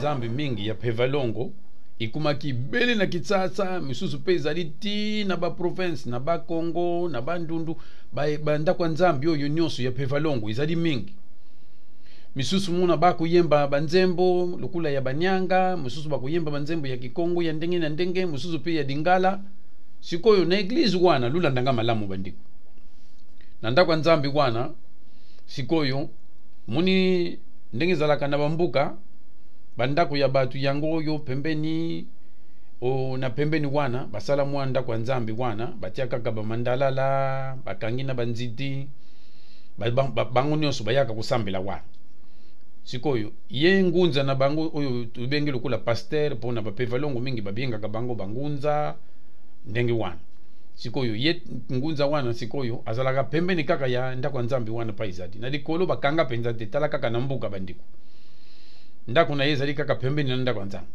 nzambi mingi ya pevalongo ikumaki bele na kitsatsa misusu pe ezali ti na ba province na ba Congo na ba ndundu ba ndako nzambi oyo nyonso ya pevalongo ezali mingi. Misusu muna bakuyemba banzembo lokula ya banyanga, misusu bakuyemba banzembo ya Kikongo ya ndenge na ndenge, misusu pe ya Dingala. Sikoyo na eglise wana lula ndanga malamu bandiko. Na ndako nzambi wana sikoyo muni ndenge zalaka na bambuka bandako ya batu yango oyo pembeni o na pembeni wana basala mwa ndako nzambi wana batia kaka ba mandalala bakangi na banziti bango nyonso bayaka kusambela wana. Sikoyo ye ngunza na bango oyo tubenge lokula pasteur pona ba pevalongo mingi babenga ka bango bangunza ndenge wana. Sikoyo ye ngunza wana sikoyo azalaka pembeni kaka ya ndako nzambi wana pa izadi na likolo bakanga penza te tala kaka na mbuka bandiko ndako na yezali kaka pembeni na ndako nzambi.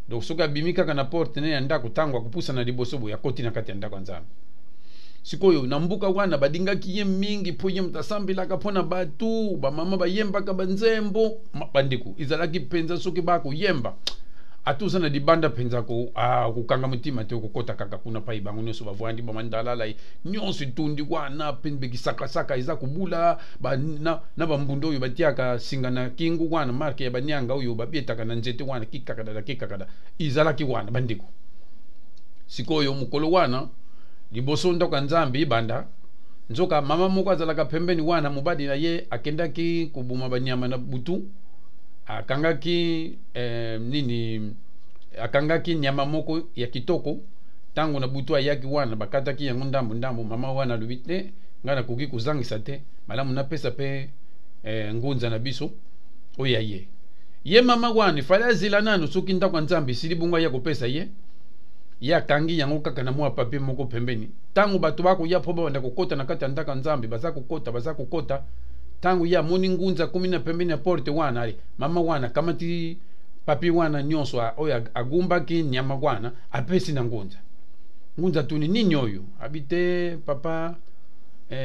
Donc soka bimi kaka na porte ne ya ndako tangwa kupusa na libosobo ya koti na kati ya ndako nzambi. Sikoyo na mbuka wana badinga kiye mingi po ye mtasambila kapona batu ba mama bayemba ka banzembo bandiko izalaki penza soki bako yemba atusa na dibanda penza ko kukanga mutima te kokota kaka kuna pa ibango nyonso bavwandi ba mandalala nyonso tundi wana penbe kisaka saka iza kubula ba na bambundo oyo batiaka singa na kingu wana marke ya banyanga oyo babietaka na nzete wana kikakada izalaki wana bandiko. Sikoyo mukolo wana liboso ndako nzambi banda nzoka mama moko azalaka pembeni wana mubadi na ye akendaki kubuma banyama na butu akangaki akangaki nyama moko ya kitoko tango na butu ayaki wana bakataki yango ndambo mama wana lubite ngana kuki kuzangisa te malamu na pesa pe ngunza na biso oya ye mama wana fala zila nanu soki ndako nzambi silibunga ya kopesa ya kangi yango kaka na mwa papier moko pembeni tango batu bako ya po banda kokota na kati ya ndako nzambi baza kokota tangu ya moni ngunza kumi na pembeni ya porte wana ali mama wana kamati papi wana nyonso oya agumba ki nyama wana apesi na ngunza tuni nini oyo abite papa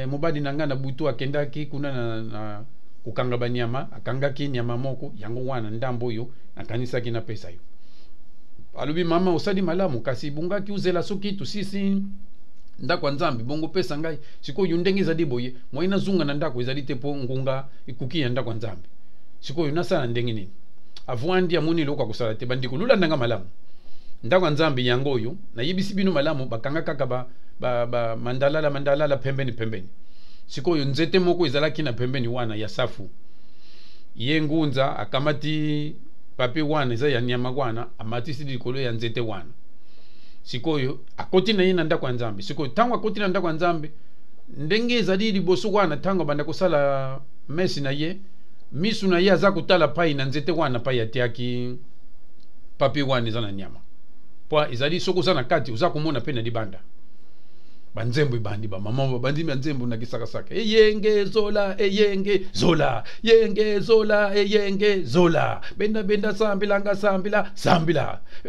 mobadi nanga na butu akendaki kuna na kukanga banyama akangaki nyama moko yango wana ndambo yo na kanisa kina pesa yo alubi mama osadi malamu kasi bungaki uzela soki tu sisi ndako nzambi bongo pesa ngai sikoyo ndenge ezali boye moina zunga na ndako ezali te po ngunga ikuki ya ndako nzambi sikoyo nasala ndenge nini avwandi amoni loka kusala te bandiko lula ndanga malamu ndako nzambi yango oyo na yibisi bino malamu bakanga kaka ba mandalala pembeni sikoyo nzete moko ezalaki na pembeni wana ya safu ye ngunza akamati papi wana eza ya nyama wana amatisi likolo ya nzete wana. Sikoyo akoti na yina ndako nzambi sikoyo tango akoti na ndako nzambi ndenge ezali liboso wana tango banda kosala mesi na ye misu na ye aza kutala pai na nzete wana pai atiaki papi wana eza na nyama po ezali soko za na kati uza kumona pe na libanda banzembo ibandi ba mama bandi banzembo na kisaka eyenge zola eyenge zola benda sambila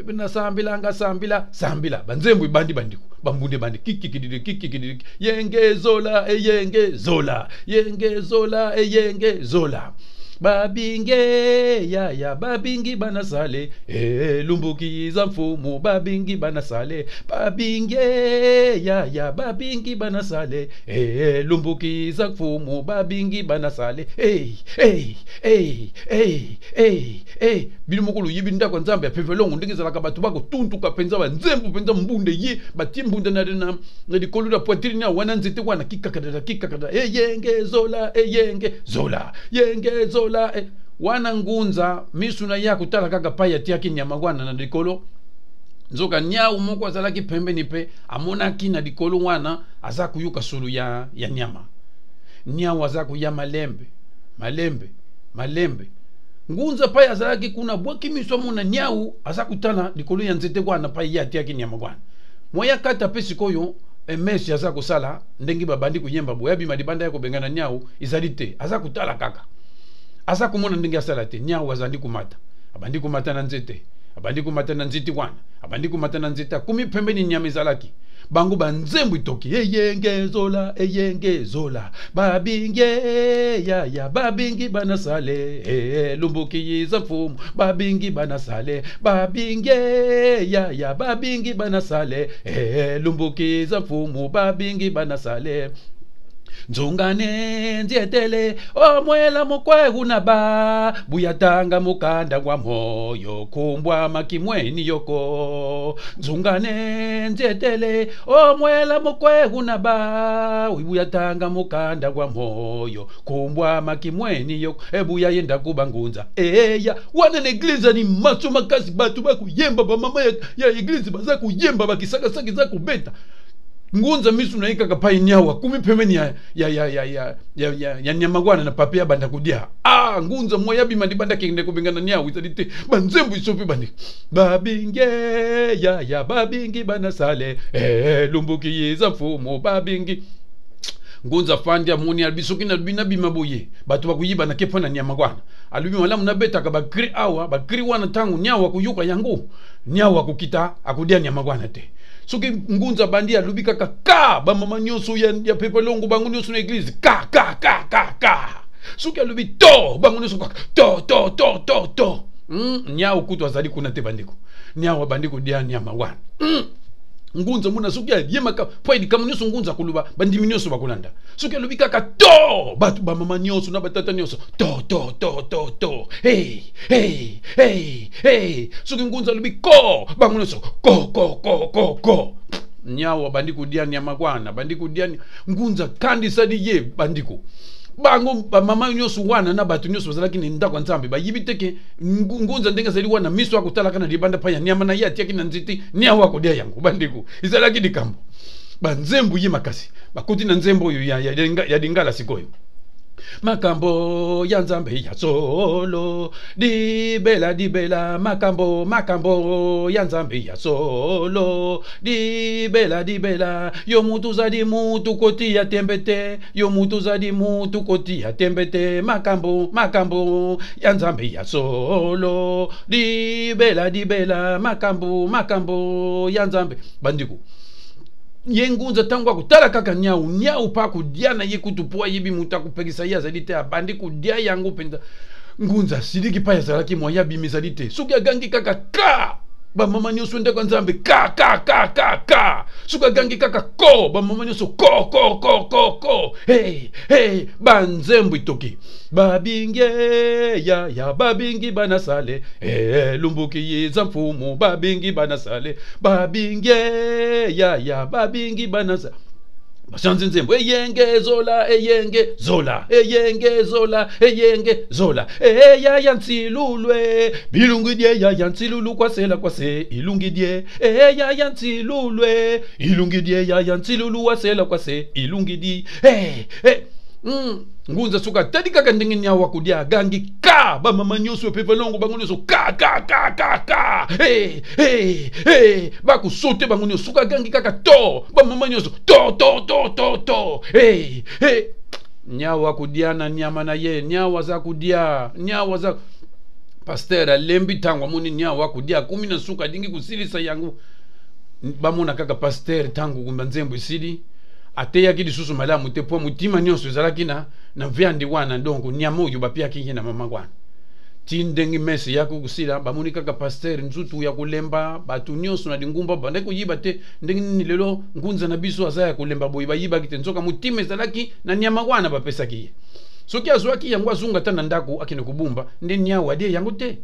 benda sambila banzembo ibandi bandiko bambunde bandi kiki yenge zola babinge ya babingi banasale lumbuki za mfumu babingi banasale babinge ya babingi banasale lumbuki za mfumu babingi banasale bino mokolo yibi ndako nzambe apevelongo ndenge zalaka batu bako tuntuka penza banzembo penza mbunde ye bati mbunde na likolo la poitrine na wana nzete wana kikakada yenge zola wana ngunza misu na ya kutala kaka paya tiaki nyama wana na likolo nzoka nyau moko azalaki pembeni pe amonaki na likolo wana aza kuyuka sulu ya nyama nyau aza kuya malembe ngunza paya azalaki kuna bwaki miso mona nyau aza kutala likolo ya nzete wana paya ya tiaki nyama wana moya kata pe sikoyo mesi aza kusala ndengi babandi kuyemba boyabi madibanda yako bengana nyau izalite aza kutala kaka asa kumona ndenge asala te nyau azandi kumata abandi kumata na nzete abandi kumata na nziti wana abandi kumata na nzeta kumi pembeni nyama izalaki bango banzembo itoki eyenge zola babinge ya babingi banasale lumbuki za mfumu babingi banasale babinge ya babingi banasale lumbuki za mfumu babingi banasale nzungane nzietele omwela mukwehu na ba buyatanga mukanda gwa moyo kumbwa makimweni yoko nzungane nzietele omwela mukwehu na ba buyatanga mukanda gwa moyo kumbwa makimweni yoko ebuya yenda kubangunza eya wana na eglize ni macho makasi batu bakuyemba bamama ya eglize baza kuyemba bakisaka za kubeta ngunza misu na ika kapai nyawa kumi pemeni ya nyamagwana na papia banda kudia ngunza moya bima di banda kengene kubingana nyawa isadite banzembu isopi bandi babinge ya babingi banasale lumbuki yeza mfumu babingi ngunza fandi ya muni albisuki na bina bima boye batu bakuyiba na kepa na nyamagwana alubi malamu na beta ka bakri awa bakri wana tangu nyawa kuyuka yangu nyawa kukita akudia nyamagwana te soki ngunza bandi alubi kaka ka bamama nyonso ya pepe longo bango nyonso na eglise ka soki alubi to bango nyonso to nyawa kutu azali kuna te bandiko nyawa bandiko dia nyamagwana ngunza muna soki yemaka poedi kama nyonso ngunza kuluba bandimi nyonso bakulanda soki alubi kaka to batu bamama nyonso na batata nyonso to hey soki ngunza alubi ko bango nyonso ko nyawa bandiko dia nyamagwana bandiko dia ngunza kandi sadi ye bandiko bango bamama nyonso wana na batu nyonso bazalaki ni ndako nzambe bayibiteke ngunza ndenga zali wana miso akutala kana libanda panya nyama na yati yakina nziti nyawa kodia yango bandiko izalaki dikambo banzembu yi makasi bakuti na nzembo yo ya dingala sikoyo makambo ya nzambe ya solo di bela makambo ya nzambe ya solo di bela yo mutu zadi mutu koti ya tembete yo mutu zadi mutu koti ya tembete makambo ya nzambe ya solo di bela makambo ya nzambe bandiko yengunza tangwa kutala kaka nyau pa kudiana ye kutupua yibi muta kupegisa ya zadite abandi kudia yangu penda ngunza sidiki pa ya zalaki mwa yabi mizadite suka gangi kaka ka ba mama nyoso ndeko nzambe ka suka gangi kaka ko ba mama nyoso ko hey banzembu itoki babinge ya babingi banasale lumbuki yeza mfumu babingi banasale babinge ya babingi banasale basanze nzembo eyenge zola ya yantilulwe bilungidie ya yantilulu kwase ilungidie ya yantilulwe ilungidie ya yantilulu wasela kwase ilungidi ngunza suka tadi kaka ndingi nyawa kudia gangi ka ba mama nyonso pepe longo bango nyonso ka hey ba kusote bango nyonso suka gangi kaka to ba mama nyonso to hey nyawa kudiana nyama na ye nyawa za kudia nyawa za pastera lembi tangwa muni nyawa kudia kumi na suka dingi kusilisa yangu bamona kaka pasteur tangu kumbanzembo isidi ateya kidi susu malamu te po mutima nyonso ezalaki na vyandi wana ndongo nyama oyo bapia kingi na mama wana tindengi mesi yako kusila bamuni kaka pasteur nzutu ya kulemba batu nyonso na dingumba bande kuyiba te ndengi ni lelo ngunza na biso azaya kulemba boyi bayiba kite nzoka mutima ezalaki na nyama wana bapesa kiye soki azwaki yango azunga tana ndako akine kubumba ndi nyawa die yango te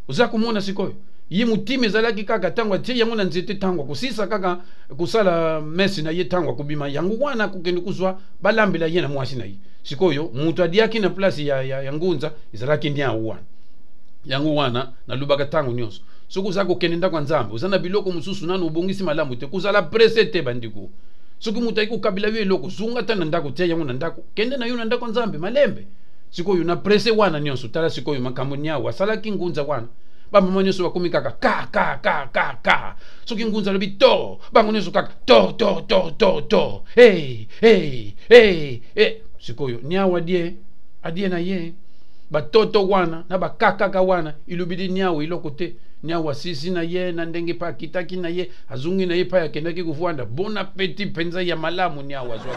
uza kumona sikoyo yi mutima ezalaki kaka tangwa te yango na nzete tangwa kusisa kaka kusala mesi na ye tangwa kubima yango wana kukende kuzwa balambela ye na mwasi na ye sikoyo mutu adiaki na place ya ngunza ezalaki ndi yango wana na lubaka tango nyonso soki uza kokende ndako ya nzambe uza na biloko mosusu nanu ubongisi malamu te kuzala prese te bandiko soki mutu ayi kokabila yo eloko zunga ta na ndako te yango na ndako kende na yo na ndako ya nzambe malembe sikoyo na prese wana nyonso tala sikoyo makambo nyawo asalaki ngunza wana bamama nyonso bakomi kaka ka soki ngunza alobi to bango nyonso kaka to hey sikoyo nyawo adie na ye batoto wana na bakakaka wana ilobidi nyawo iloko te ni awa sisi na ye na ndenge pa kitaki na ye azungi na ye pa yakendaki kuvwanda bon appétit penza ya malamu ni awa zwa